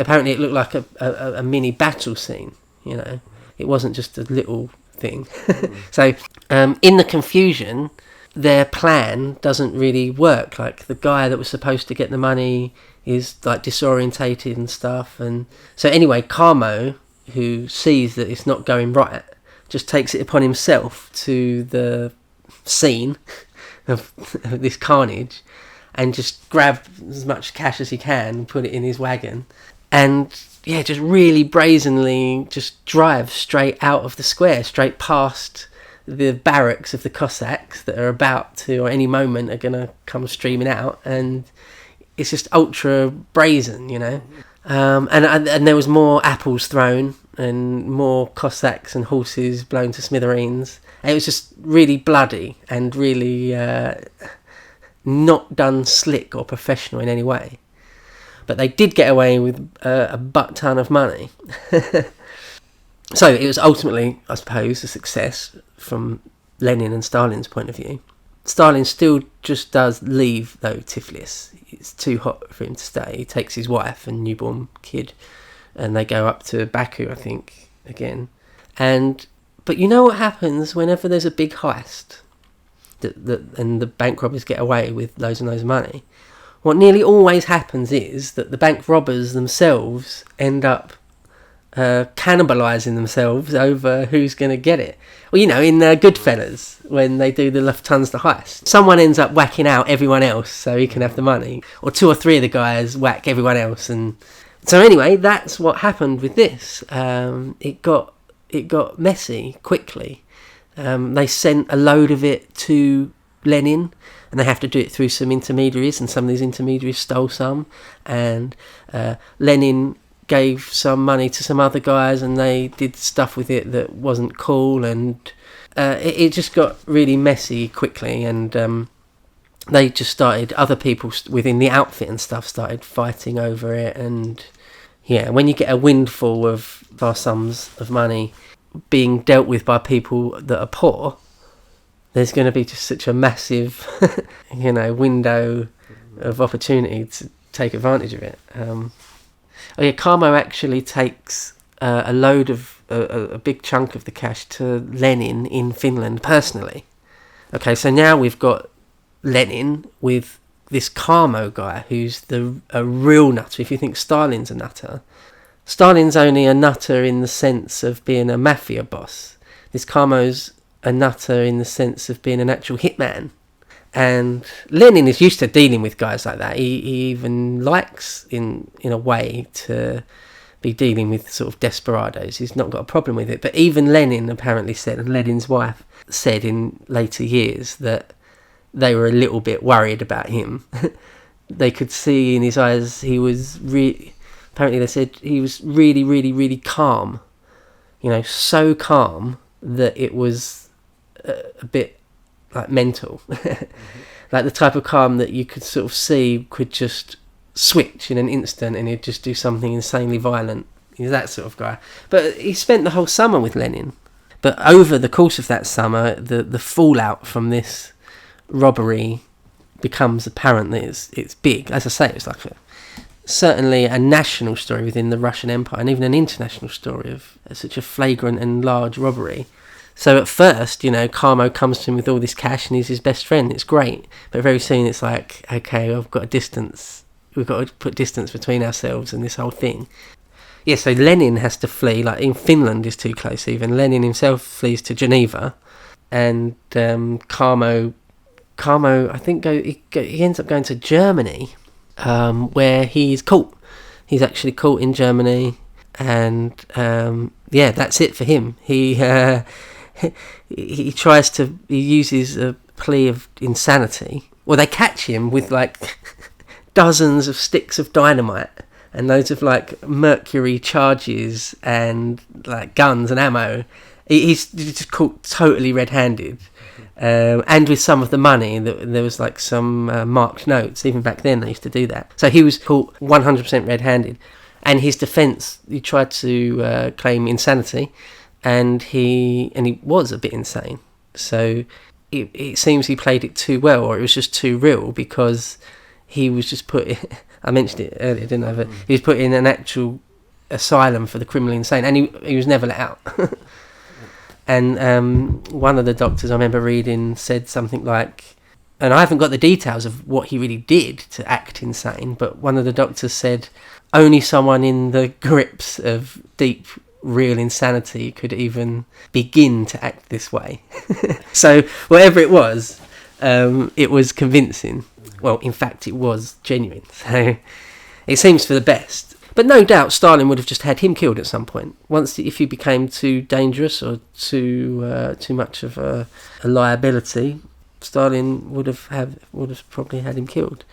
apparently it looked like a mini battle scene, you know. It wasn't just a little thing. So in the confusion, their plan doesn't really work. Like, the guy that was supposed to get the money is like disorientated and stuff. And so anyway, Carmo, who sees that it's not going right, just takes it upon himself to the scene of this carnage and just grab as much cash as he can and put it in his wagon, and just really brazenly just drive straight out of the square, straight past the barracks of the Cossacks that are about to, or any moment, are going to come streaming out. And it's just ultra brazen, you know. And there was more apples thrown and more Cossacks and horses blown to smithereens. And it was just really bloody and really not done slick or professional in any way. But they did get away with a butt ton of money. So it was ultimately, I suppose, a success from Lenin and Stalin's point of view. Stalin still just does leave, though, Tiflis. It's too hot for him to stay. He takes his wife and newborn kid, and they go up to Baku, I think, again. But you know what happens whenever there's a big heist, and the bank robbers get away with loads and loads of money? What nearly always happens is that the bank robbers themselves end up cannibalising themselves over who's going to get it. Well, you know, in Goodfellas, when they do the Lufthansa heist, someone ends up whacking out everyone else so he can have the money, or 2 or 3 of the guys whack everyone else. And so anyway, that's what happened with this. It got messy quickly. They sent a load of it to Lenin, and they have to do it through some intermediaries, and some of these intermediaries stole some, and Lenin gave some money to some other guys, and they did stuff with it that wasn't cool, and it just got really messy quickly. And they just started, other people within the outfit and stuff started fighting over it. And when you get a windfall of vast sums of money being dealt with by people that are poor, there's going to be just such a massive window of opportunity to take advantage of it. Carmo actually takes a load of a big chunk of the cash to Lenin in Finland personally. Okay, so now we've got Lenin with this Carmo guy who's a real nutter. If you think Stalin's a nutter, Stalin's only a nutter in the sense of being a mafia boss. This Carmo's a nutter in the sense of being an actual hitman. And Lenin is used to dealing with guys like that. He even likes, in a way, to be dealing with sort of desperados. He's not got a problem with it. But even Lenin apparently said, and Lenin's wife said in later years, that they were a little bit worried about him. They could see in his eyes he was apparently they said he was really, really, really calm. So calm that it was a bit like mental. Like the type of calm that you could sort of see could just switch in an instant and he'd just do something insanely violent. He's that sort of guy. But he spent the whole summer with Lenin. But over the course of that summer, the fallout from this robbery becomes apparent that it's big. As I say, it's like certainly a national story within the Russian Empire, and even an international story of such a flagrant and large robbery. So at first, Carmo comes to him with all this cash and he's his best friend. It's great. But very soon it's like, okay, I've got a distance. We've got to put distance between ourselves and this whole thing. Yeah, so Lenin has to flee. Like, in Finland is too close even. Lenin himself flees to Geneva. And Carmo, I think, he ends up going to Germany, where he's caught. He's actually caught in Germany. And, that's it for him. He uses a plea of insanity. Well, they catch him with like dozens of sticks of dynamite and loads of like mercury charges and like guns and ammo. He's just caught totally red-handed, and with some of the money. There was like some marked notes. Even back then, they used to do that. So he was caught 100% red-handed, and his defence, he tried to claim insanity. And he was a bit insane. So it seems he played it too well, or it was just too real, because he was just put I mentioned it earlier, didn't I? But he was put in an actual asylum for the criminally insane, and he was never let out. And one of the doctors I remember reading said something like, and I haven't got the details of what he really did to act insane, but one of the doctors said only someone in the grips of deep, real insanity could even begin to act this way. So whatever it was convincing. Well, in fact, it was genuine. So it seems for the best. But no doubt Stalin would have just had him killed at some point. If he became too dangerous or too much of a liability, Stalin would have probably had him killed.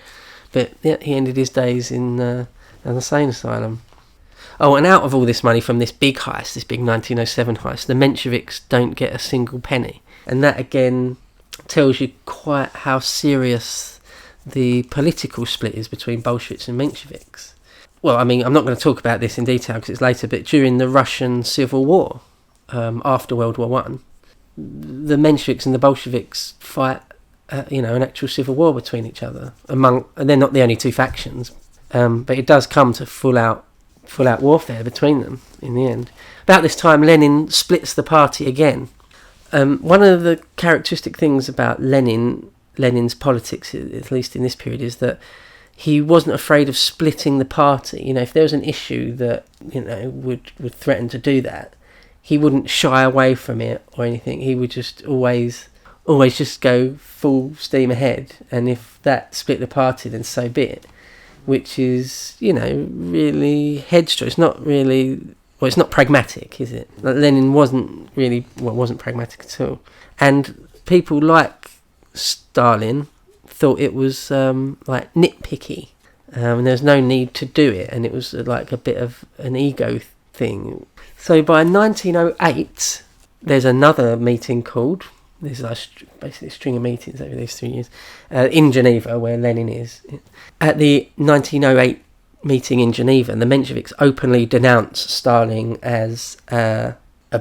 But yeah, he ended his days in an insane asylum. Oh, and out of all this money from this big heist, this big 1907 heist, the Mensheviks don't get a single penny. And that again tells you quite how serious the political split is between Bolsheviks and Mensheviks. Well, I mean, I'm not going to talk about this in detail because it's later, but during the Russian Civil War, after World War One, the Mensheviks and the Bolsheviks fight, an actual civil war between each other. And they're not the only two factions, but it does come to full-out warfare between them in the end. About this time, Lenin splits the party again. One of the characteristic things about Lenin's politics, at least in this period, is that he wasn't afraid of splitting the party. If there was an issue that would threaten to do that, he wouldn't shy away from it or anything. He would just always just go full steam ahead. And if that split the party, then so be it. Which is, really headstrong. It's not really... Well, it's not pragmatic, is it? Lenin wasn't pragmatic at all. And people like Stalin thought it was nitpicky, and there's no need to do it, and it was like a bit of an ego thing. So by 1908, there's another meeting called. There's basically a string of meetings over these 3 years in Geneva, where Lenin is. At the 1908 meeting in Geneva, the Mensheviks openly denounce Stalin as a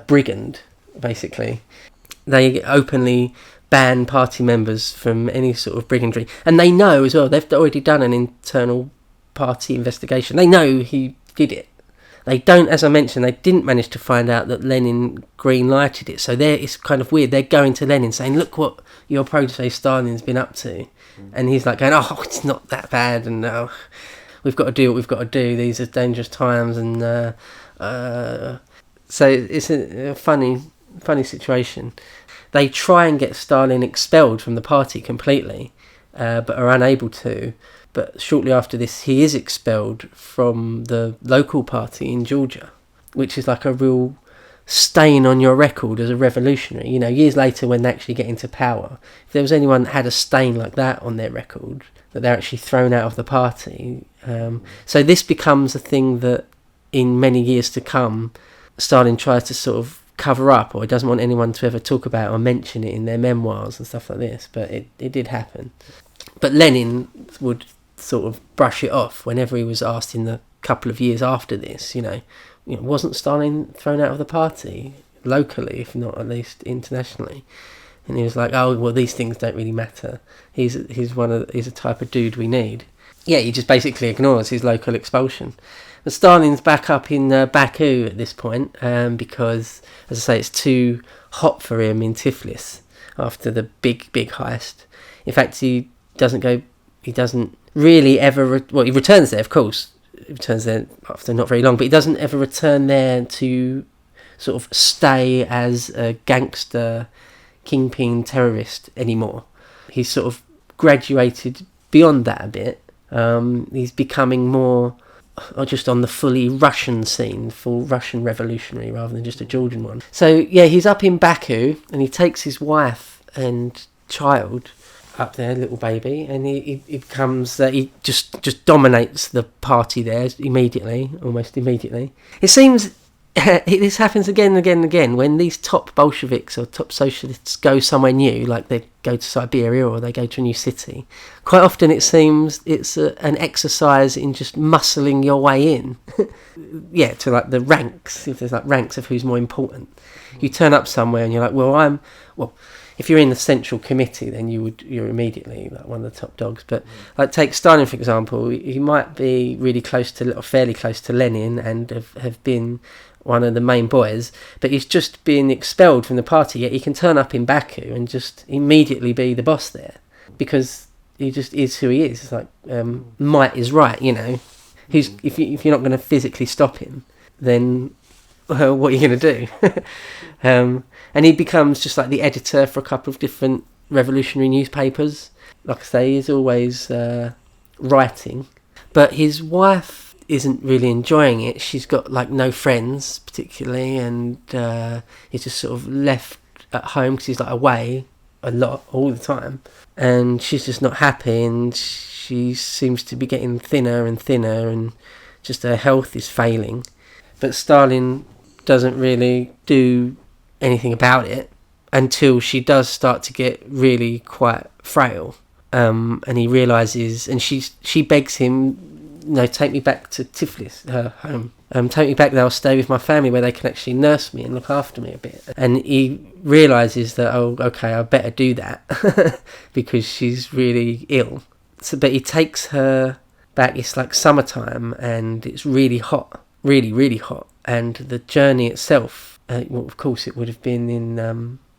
brigand. Basically, they openly ban party members from any sort of brigandry, and they know as well, they've already done an internal party investigation. They know he did it. They don't, as I mentioned, they didn't manage to find out that Lenin green-lighted it, so it's kind of weird. They're going to Lenin saying, look what your protege Stalin's been up to, and he's like going, oh, it's not that bad, and we've got to do what we've got to do, these are dangerous times, and so it's a funny situation. They try and get Stalin expelled from the party completely, but are unable to. But shortly after this, he is expelled from the local party in Georgia, which is like a real stain on your record as a revolutionary. Years later when they actually get into power, if there was anyone that had a stain like that on their record, that they're actually thrown out of the party. So this becomes a thing that in many years to come, Stalin tries to sort of cover up, or he doesn't want anyone to ever talk about or mention it in their memoirs and stuff like this, but it did happen. But Lenin would sort of brush it off whenever he was asked in the couple of years after this, wasn't Stalin thrown out of the party locally, if not at least internationally? And he was like, oh, well, these things don't really matter. He's a type of dude we need. Yeah, he just basically ignores his local expulsion. But Stalin's back up in Baku at this point, because, as I say, it's too hot for him in Tiflis after the big heist. In fact, he doesn't really ever... he returns there, of course. He returns there after not very long, but he doesn't ever return there to sort of stay as a gangster, kingpin terrorist anymore. He's sort of graduated beyond that a bit. He's becoming more just on the fully Russian scene, full Russian revolutionary rather than just a Georgian one. So yeah, he's up in Baku and he takes his wife and child up there, little baby, and he becomes he just dominates the party there almost immediately. It seems this happens again and again and again when these top Bolsheviks or top socialists go somewhere new, like they go to Siberia or they go to a new city. Quite often it seems it's an exercise in just muscling your way in. Yeah, to like the ranks, if there's like ranks of who's more important. You turn up somewhere and you're like, if you're in the central committee, then you're immediately like one of the top dogs. But like take Stalin for example, he might be really close to, or fairly close to Lenin, and have been one of the main boys, but he's just been expelled from the party, yet he can turn up in Baku and just immediately be the boss there, because he just is who he is. It's like might is right, you know. If you're not going to physically stop him, then what are you going to do? And he becomes just like the editor for a couple of different revolutionary newspapers. Like I say, he's always writing, but his wife isn't really enjoying it. She's got like no friends particularly, and he's just sort of left at home because he's like away a lot all the time, and she's just not happy, and she seems to be getting thinner and thinner, and just her health is failing. But Stalin doesn't really do anything about it until she does start to get really quite frail, and he realises, and she begs him, no, take me back to Tiflis, her home. Take me back there, I'll stay with my family where they can actually nurse me and look after me a bit. And he realises that, oh, okay, I better do that because she's really ill. So, but he takes her back. It's like summertime and it's really hot, really, really hot. And the journey itself, well, of course, it would have been in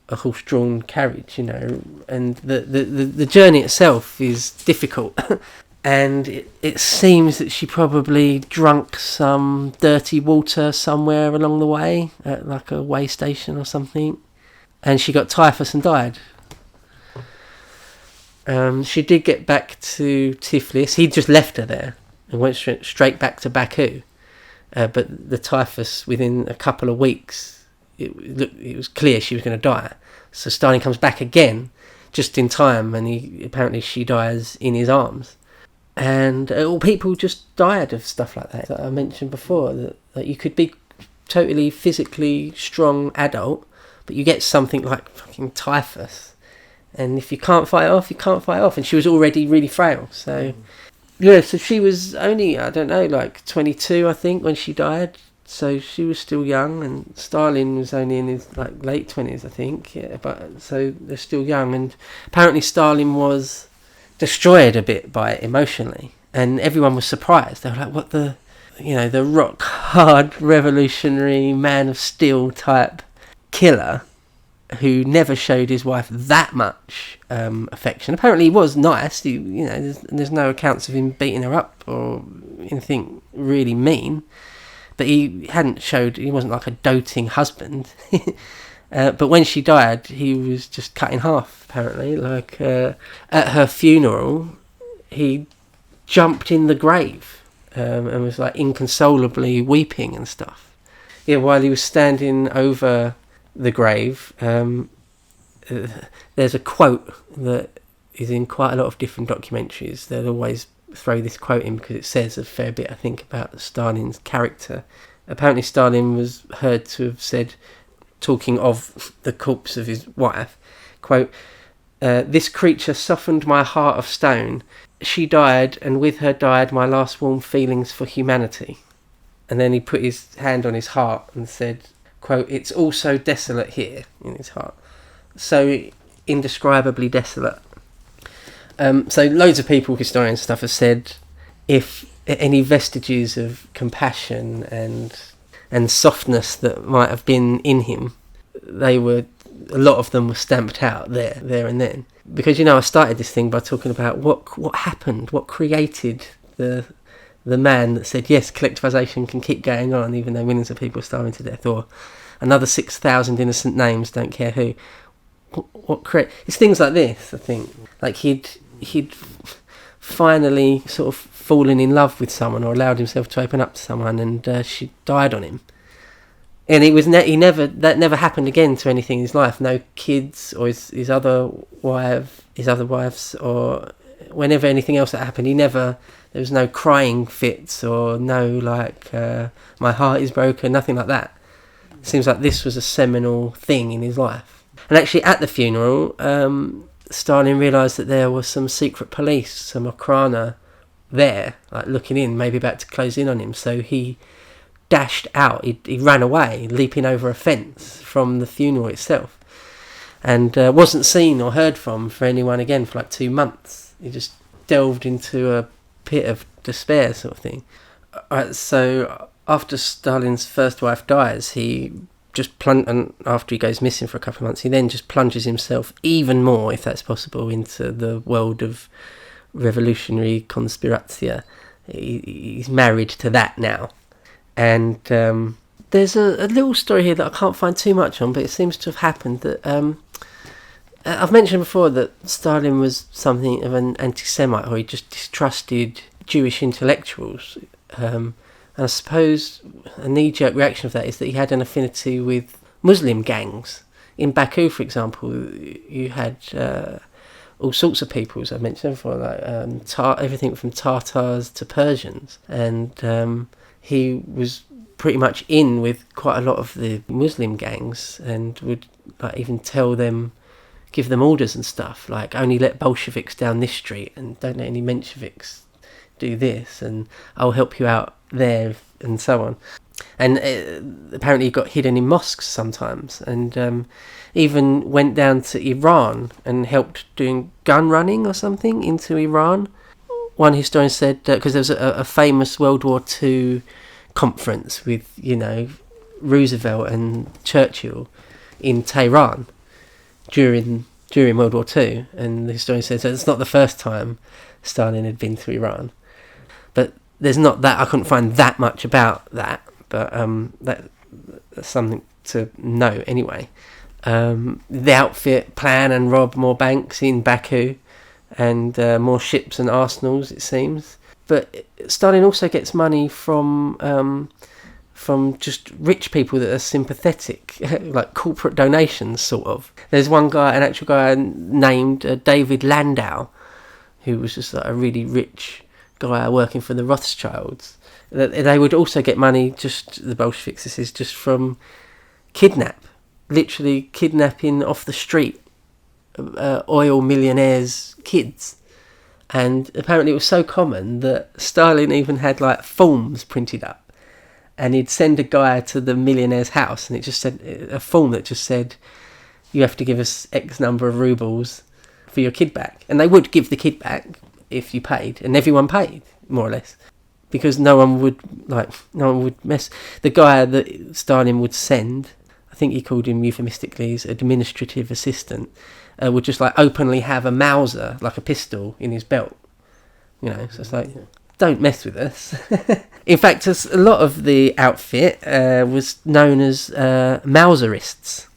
a horse-drawn carriage, you know. And the journey itself is difficult. And it seems that she probably drunk some dirty water somewhere along the way, at like a way station or something, and she got typhus and died. She did get back to Tiflis. He just left her there and went straight back to Baku. But the typhus, within a couple of weeks, it was clear she was going to die. So Stalin comes back again, just in time, and apparently she dies in his arms. And all people just died of stuff like that I mentioned before, that you could be totally physically strong adult, but you get something like fucking typhus, and if you can't fight it off, you can't fight it off. And she was already really frail, so yeah, so she was only, I don't know, like 22 I think when she died, so she was still young, and Stalin was only in his like late 20s I think, yeah, but so they're still young. And apparently Stalin was destroyed a bit by it emotionally, and everyone was surprised. They were like, what the rock hard revolutionary man of steel type killer who never showed his wife that much affection. Apparently he was nice, there's no accounts of him beating her up or anything really mean, but he wasn't like a doting husband. But when she died, he was just cut in half, apparently. Like, at her funeral, he jumped in the grave and was, like, inconsolably weeping and stuff. Yeah, while he was standing over the grave, there's a quote that is in quite a lot of different documentaries. They'll always throw this quote in because it says a fair bit, I think, about Stalin's character. Apparently Stalin was heard to have said, talking of the corpse of his wife, quote, "This creature softened my heart of stone. She died, and with her died my last warm feelings for humanity." And then he put his hand on his heart and said, quote, "It's all so desolate here," in his heart. So indescribably desolate. So loads of people, historians and stuff, have said if any vestiges of compassion and softness that might have been in him, a lot of them were stamped out there and then. Because, I started this thing by talking about what happened, what created the man that said, yes, collectivisation can keep going on even though millions of people are starving to death, or another 6,000 innocent names, don't care who. It's things like this, I think. Like he'd finally sort of fallen in love with someone, or allowed himself to open up to someone, and she died on him. And that never happened again to anything in his life. No kids, or his other wives, or whenever anything else that happened, there was no crying fits, or no like my heart is broken, nothing like that. It seems like this was a seminal thing in his life. And actually at the funeral, Stalin realised that there was some secret police, some Okhrana there, like looking in, maybe about to close in on him. So he dashed out. He ran away, leaping over a fence from the funeral itself. and wasn't seen or heard from for anyone again for like 2 months. He just delved into a pit of despair, sort of thing. So after Stalin's first wife dies, he just and after he goes missing for a couple of months, he then just plunges himself even more, if that's possible, into the world of revolutionary conspiratia. He's married to that now. And there's a little story here that I can't find too much on, but it seems to have happened that I've mentioned before that Stalin was something of an anti-Semite, or he just distrusted Jewish intellectuals. And I suppose a knee-jerk reaction of that is that he had an affinity with Muslim gangs. In Baku, for example, you had all sorts of people, as I mentioned before, like everything from Tatars to Persians. And he was pretty much in with quite a lot of the Muslim gangs, and would like even tell them, give them orders and stuff, like only let Bolsheviks down this street and don't let any Mensheviks do this, and I'll help you out there, and so on. And apparently he got hidden in mosques sometimes, and even went down to Iran and helped doing gun running or something into Iran. One historian said, because there was a famous World War II conference with, Roosevelt and Churchill in Tehran during World War II, and the historian says that it's not the first time Stalin had been to Iran. But there's not that, I couldn't find that much about that, but that's something to know anyway. The outfit plan and rob more banks in Baku, and more ships and arsenals, it seems. But Stalin also gets money from just rich people that are sympathetic, like corporate donations, sort of. There's one guy, an actual guy named David Landau, who was just like a really rich guy working for the Rothschilds. They would also get money, just the Bolsheviks, this is just from literally kidnapping off the street oil millionaires' kids. And apparently it was so common that Stalin even had like forms printed up, and he'd send a guy to the millionaire's house, and it just said a form that just said, you have to give us X number of rubles for your kid back. And they would give the kid back if you paid, and everyone paid, more or less, because no one would mess. The guy that Stalin would send, I think he called him euphemistically his administrative assistant, would just like openly have a Mauser, like a pistol, in his belt. So it's like, don't mess with us. In fact, a lot of the outfit was known as Mauserists,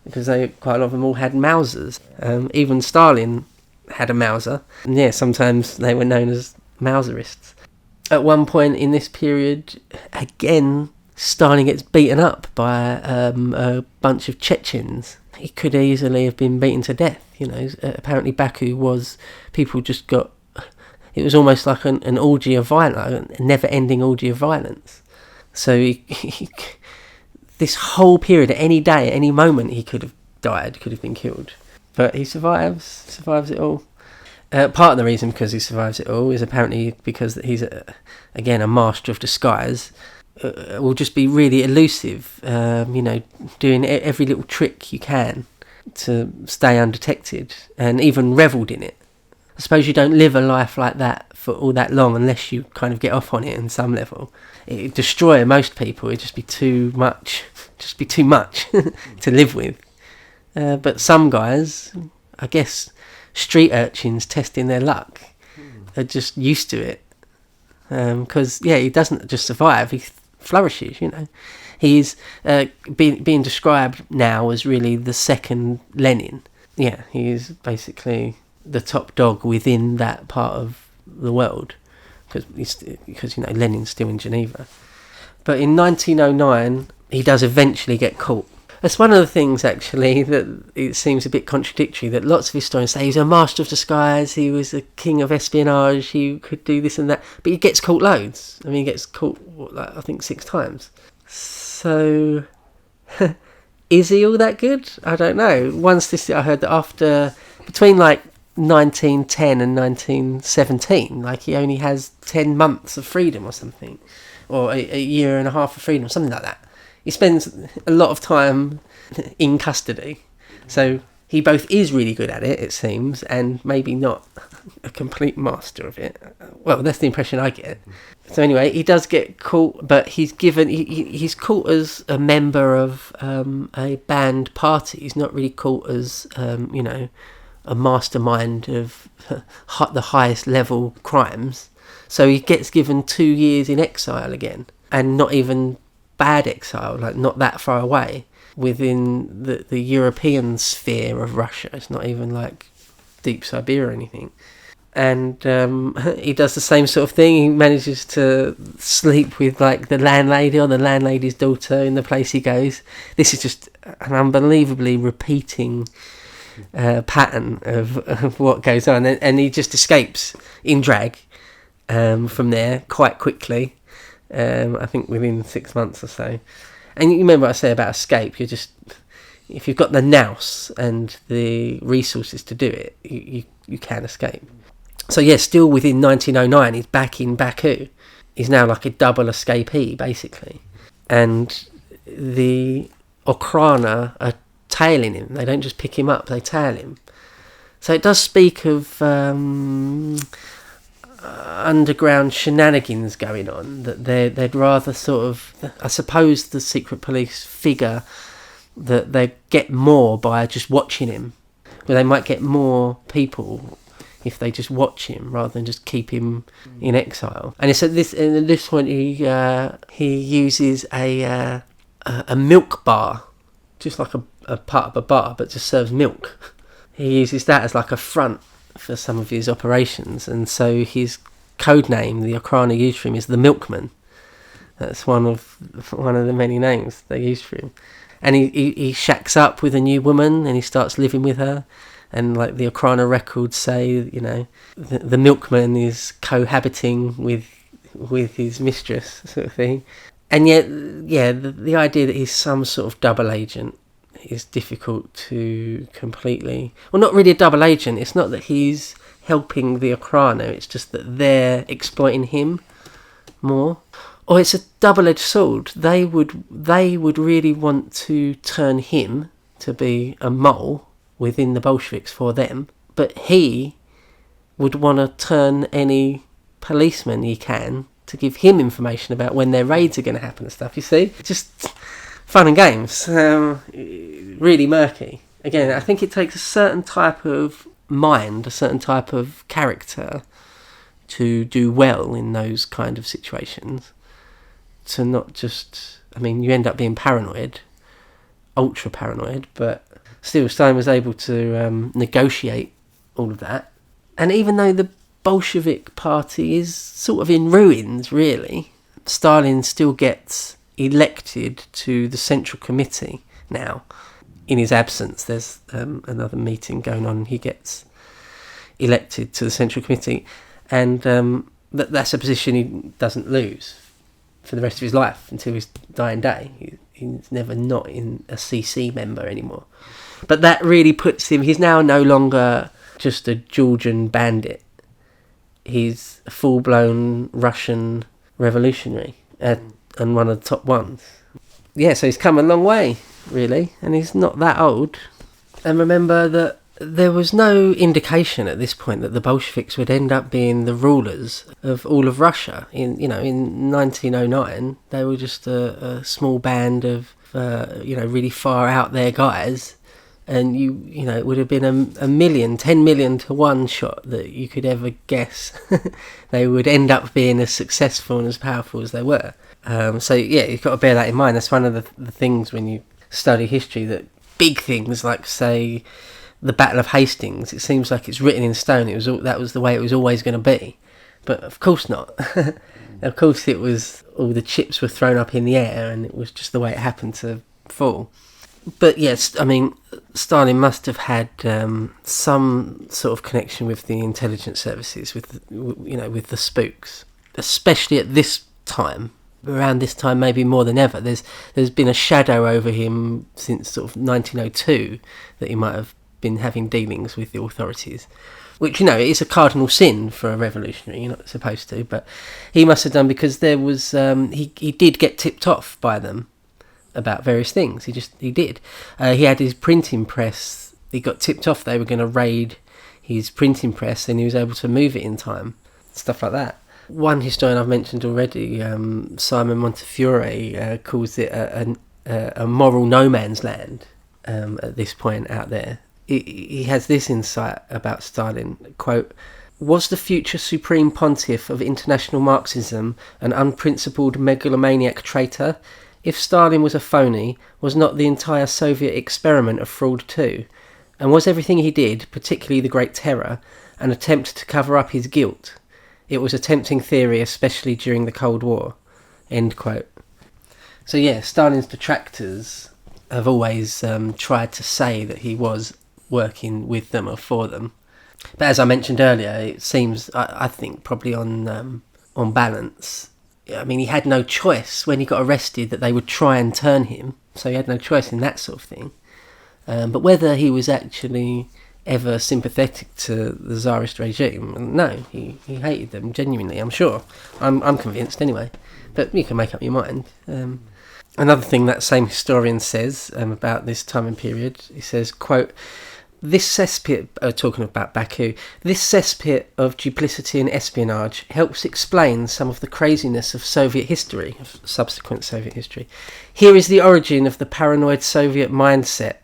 because quite a lot of them all had Mausers. Even Stalin had a Mauser. And yeah, sometimes they were known as Mauserists. At one point in this period, again, Stalin gets beaten up by a bunch of Chechens. He could easily have been beaten to death. Apparently Baku was, people just got, it was almost like an orgy of violence, a never-ending orgy of violence. So this whole period, at any day, at any moment, he could have died, could have been killed. But he survives it all. Part of the reason because he survives it all is apparently because he's, again, a master of disguise. Will just be really elusive, doing every little trick you can to stay undetected, and even revelled in it. I suppose you don't live a life like that for all that long unless you kind of get off on it in some level. It'd destroy most people. It'd just be too much to live with. But some guys, I guess street urchins testing their luck, are just used to it. Because, he doesn't just survive, he flourishes, He's being described now as really the second Lenin. Yeah, he is basically the top dog within that part of the world, because Lenin's still in Geneva. But in 1909, he does eventually get caught. That's one of the things, actually, that it seems a bit contradictory, that lots of historians say he's a master of disguise, he was a king of espionage, he could do this and that, but he gets caught loads. I mean, he gets caught, I think 6 times. So, is he all that good? I don't know. One statistic I heard that between 1910 and 1917, he only has 10 months of freedom or something, or a year and a half of freedom, something like that. He spends a lot of time in custody. So he both is really good at it seems, and maybe not a complete master of it. Well, that's the impression I get. So anyway, he does get caught, but he's caught as a member of a banned party. He's not really caught as a mastermind of the highest level crimes. So he gets given 2 years in exile again, and not even bad exile, like not that far away, within the European sphere of Russia. It's not even like deep Siberia or anything. And he does the same sort of thing. He manages to sleep with like the landlady or the landlady's daughter in the place he goes. This is just an unbelievably repeating pattern of what goes on, and he just escapes in drag from there quite quickly. I think within 6 months or so. And you remember what I say about escape, if you've got the nous and the resources to do it, you can escape. So yeah, still within 1909, he's back in Baku. He's now like a double escapee, basically. And the Okhrana are tailing him. They don't just pick him up, they tail him. So it does speak of underground shenanigans going on, that they'd rather sort of, I suppose the secret police figure that they get more by just watching him, where they might get more people if they just watch him rather than just keep him in exile. And it's at this point he uses a milk bar, just like a part of a bar, but just serves milk. He uses that as like a front for some of his operations, and so his code name the Okhrana used for him is the Milkman. That's one of the many names they used for him. And he shacks up with a new woman and he starts living with her, and like the Okhrana records say, the Milkman is cohabiting with his mistress, sort of thing. And yet, yeah, the idea that he's some sort of double agent is difficult to completely... Well, not really a double agent. It's not that he's helping the Okhrana. It's just that they're exploiting him more. Or it's a double-edged sword. They would really want to turn him to be a mole within the Bolsheviks for them. But he would want to turn any policeman he can to give him information about when their raids are going to happen and stuff, you see? Just fun and games. Really murky. Again, I think it takes a certain type of mind, a certain type of character to do well in those kind of situations. To not just... I mean, you end up being paranoid, ultra paranoid, but still Stalin was able to negotiate all of that. And even though the Bolshevik party is sort of in ruins, really, Stalin still gets elected to the Central Committee now. In his absence, there's another meeting going on. He gets elected to the Central Committee, and that's a position he doesn't lose for the rest of his life until his dying day. He's never not in a CC member anymore. But that really puts him... He's now no longer just a Georgian bandit. He's a full-blown Russian revolutionary, and one of the top ones. Yeah, so he's come a long way, really, and he's not that old. And remember that there was no indication at this point that the Bolsheviks would end up being the rulers of all of Russia. In 1909, they were just a small band of really far out there guys, and it would have been a million, 10 million to one shot that you could ever guess they would end up being as successful and as powerful as they were. So yeah, you've got to bear that in mind. That's one of the things when you study history, that big things like, say, the Battle of Hastings, it seems like it's written in stone. That was the way it was always going to be, but of course not. Of course, it was all the chips were thrown up in the air, and it was just the way it happened to fall. But yes, I mean, Stalin must have had some sort of connection with the intelligence services, with the spooks, especially at this time. Around this time, maybe more than ever, there's been a shadow over him since sort of 1902 that he might have been having dealings with the authorities, which is a cardinal sin for a revolutionary. You're not supposed to, but he must have done, because there was he did get tipped off by them about various things. He did. He had his printing press he got tipped off they were going to raid his printing press, and he was able to move it in time. Stuff like that. One historian I've mentioned already, Simon Montefiore, calls it a moral no man's land at this point out there. He has this insight about Stalin, quote, "Was the future supreme pontiff of international Marxism an unprincipled megalomaniac traitor? If Stalin was a phony, was not the entire Soviet experiment a fraud too? And was everything he did, particularly the Great Terror, an attempt to cover up his guilt? It was a tempting theory, especially during the Cold War." End quote. So yeah, Stalin's detractors have always tried to say that he was working with them or for them. But as I mentioned earlier, it seems, I think, probably on balance, I mean, he had no choice when he got arrested that they would try and turn him. So he had no choice in that sort of thing. But whether he was actually ever sympathetic to the Tsarist regime, no, he hated them genuinely, I'm sure. I'm convinced anyway. But you can make up your mind. Another thing that same historian says about this time and period, he says, quote, "This cesspit," talking about Baku, "this cesspit of duplicity and espionage helps explain some of the craziness of Soviet history, of subsequent Soviet history. Here is the origin of the paranoid Soviet mindset,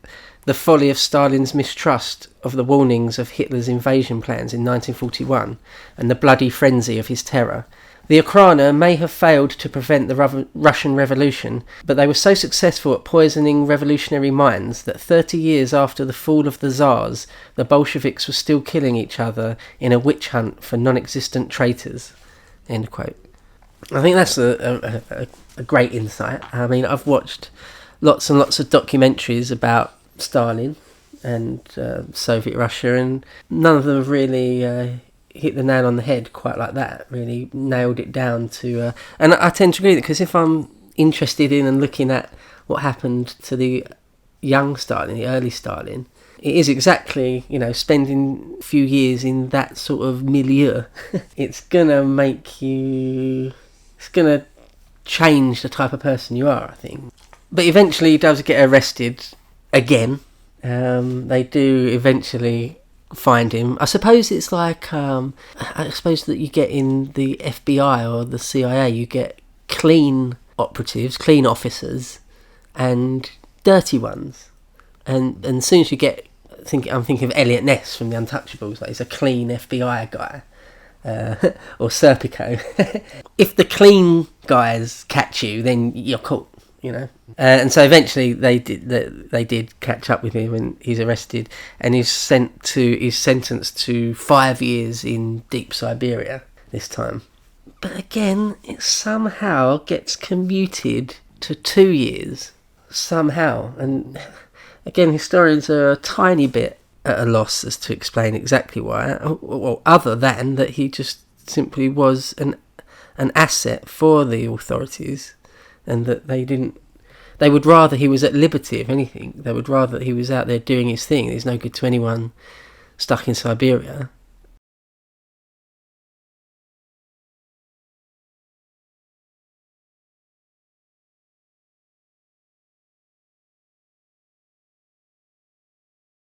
the folly of Stalin's mistrust of the warnings of Hitler's invasion plans in 1941, and the bloody frenzy of his terror. The Okhrana may have failed to prevent the Russian Revolution, but they were so successful at poisoning revolutionary minds that 30 years after the fall of the Tsars, the Bolsheviks were still killing each other in a witch hunt for non-existent traitors." End quote. I think that's a great insight. I mean, I've watched lots and lots of documentaries about Stalin and Soviet Russia, and none of them have really hit the nail on the head quite like that, really nailed it down to... and I tend to agree, because if I'm interested in and looking at what happened to the young Stalin, the early Stalin, it is exactly, spending a few years in that sort of milieu. It's going to make you... It's going to change the type of person you are, I think. But eventually he does get arrested again. They do eventually find him. I suppose it's like, I suppose that you get in the FBI or the CIA, you get clean operatives, clean officers, and dirty ones. And as soon as you get, I'm thinking of Elliot Ness from The Untouchables, like he's a clean FBI guy, or Serpico. If the clean guys catch you, then you're caught. And so eventually they did catch up with him, and he's arrested, and he's sentenced to 5 years in deep Siberia this time. But again, it somehow gets commuted to 2 years somehow, and again, historians are a tiny bit at a loss as to explain exactly why, well, other than that he just simply was an asset for the authorities, and that they would rather he was at liberty, if anything. They would rather he was out there doing his thing. He's no good to anyone stuck in Siberia.